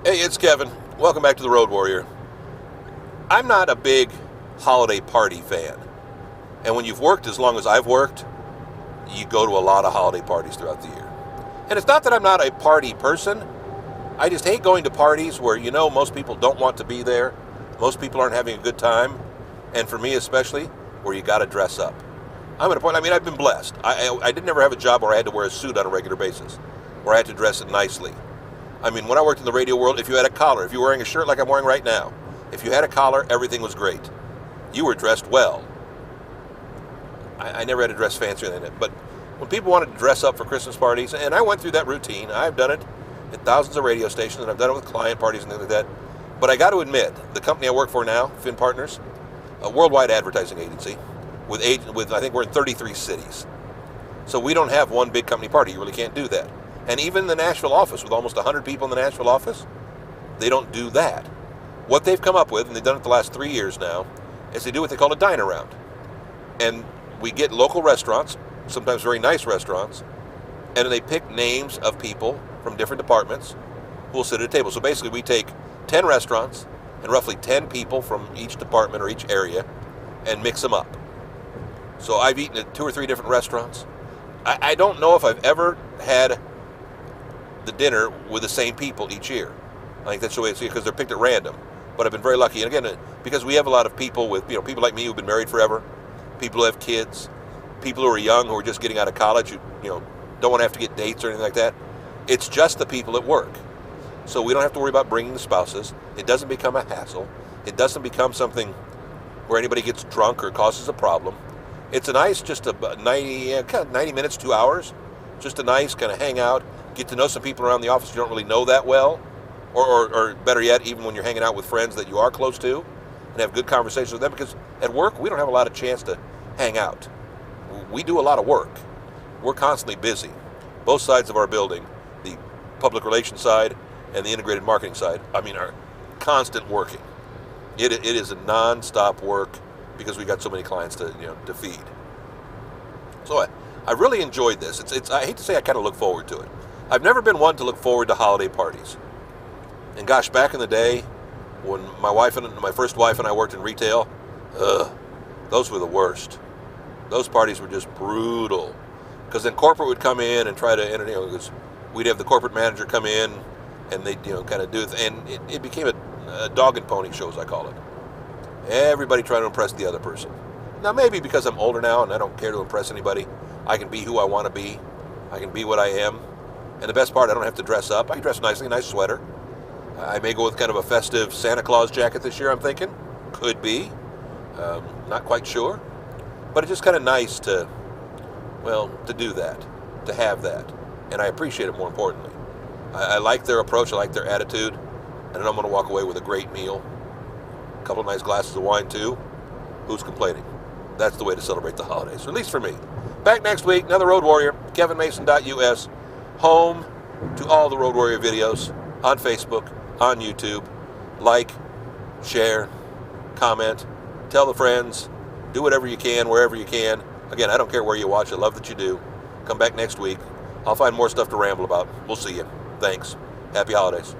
Hey, it's Kevin. Welcome back to the Road Warrior. I'm not a big holiday party fan. And when you've worked as long as I've worked, you go to a lot of holiday parties throughout the year. And it's not that I'm not a party person. I just hate going to parties where most people don't want to be there. Most people aren't having a good time. And for me especially, where you got to dress up. I'm at a point, I've been blessed. I didn't ever have a job where I had to wear a suit on a regular basis, where I had to dress it nicely. When I worked in the radio world, if you had a collar, if you were wearing a shirt like I'm wearing right now, if you had a collar, everything was great. You were dressed well. I never had to dress fancier than it. But when people wanted to dress up for Christmas parties, and I went through that routine, I've done it at thousands of radio stations, and I've done it with client parties and things like that. But I got to admit, the company I work for now, Finn Partners, a worldwide advertising agency, with I think we're in 33 cities. So we don't have one big company party. You really can't do that. And even in the Nashville office, with almost 100 people in the Nashville office, they don't do that. What they've come up with, and they've done it the last 3 years now, is they do what they call a dine-around. And we get local restaurants, sometimes very nice restaurants, and then they pick names of people from different departments who will sit at a table. So basically we take 10 restaurants and roughly 10 people from each department or each area and mix them up. So I've eaten at 2 or 3 different restaurants. I don't know if I've ever had the dinner with the same people each year. I think that's the way it's because they're picked at random. But I've been very lucky. And again, because we have a lot of people with, people like me who've been married forever, people who have kids, people who are young who are just getting out of college who, don't want to have to get dates or anything like that. It's just the people at work. So we don't have to worry about bringing the spouses. It doesn't become a hassle. It doesn't become something where anybody gets drunk or causes a problem. It's a nice, just a 90 minutes, 2 hours, just a nice kind of hang out, get to know some people around the office you don't really know that well, or better yet, even when you're hanging out with friends that you are close to, and have good conversations with them, because at work, we don't have a lot of chance to hang out. We do a lot of work. We're constantly busy. Both sides of our building, the public relations side and the integrated marketing side, are constant working. It is a non-stop work because we got so many clients to feed. So I really enjoyed this. I hate to say I kind of look forward to it. I've never been one to look forward to holiday parties. And gosh, back in the day, when my first wife and I worked in retail, those were the worst. Those parties were just brutal. Because then corporate would come in and try to, because we'd have the corporate manager come in, and they'd kind of do it, and it became a dog and pony show, as I call it. Everybody trying to impress the other person. Now maybe because I'm older now and I don't care to impress anybody, I can be who I want to be. I can be what I am. And the best part, I don't have to dress up. I can dress nicely, nice sweater. I may go with kind of a festive Santa Claus jacket this year, I'm thinking. Could be. Not quite sure. But it's just kind of nice to do that, to have that. And I appreciate it more importantly. I like their approach, I like their attitude, and I'm going to walk away with a great meal. A couple of nice glasses of wine too. Who's complaining? That's the way to celebrate the holidays, or at least for me. Back next week, another Road Warrior, kevinmason.us. Home to all the Road Warrior videos on Facebook, on YouTube. Like, share, comment, tell the friends, do whatever you can, wherever you can. Again, I don't care where you watch, I love that you do. Come back next week. I'll find more stuff to ramble about. We'll see you. Thanks. Happy holidays.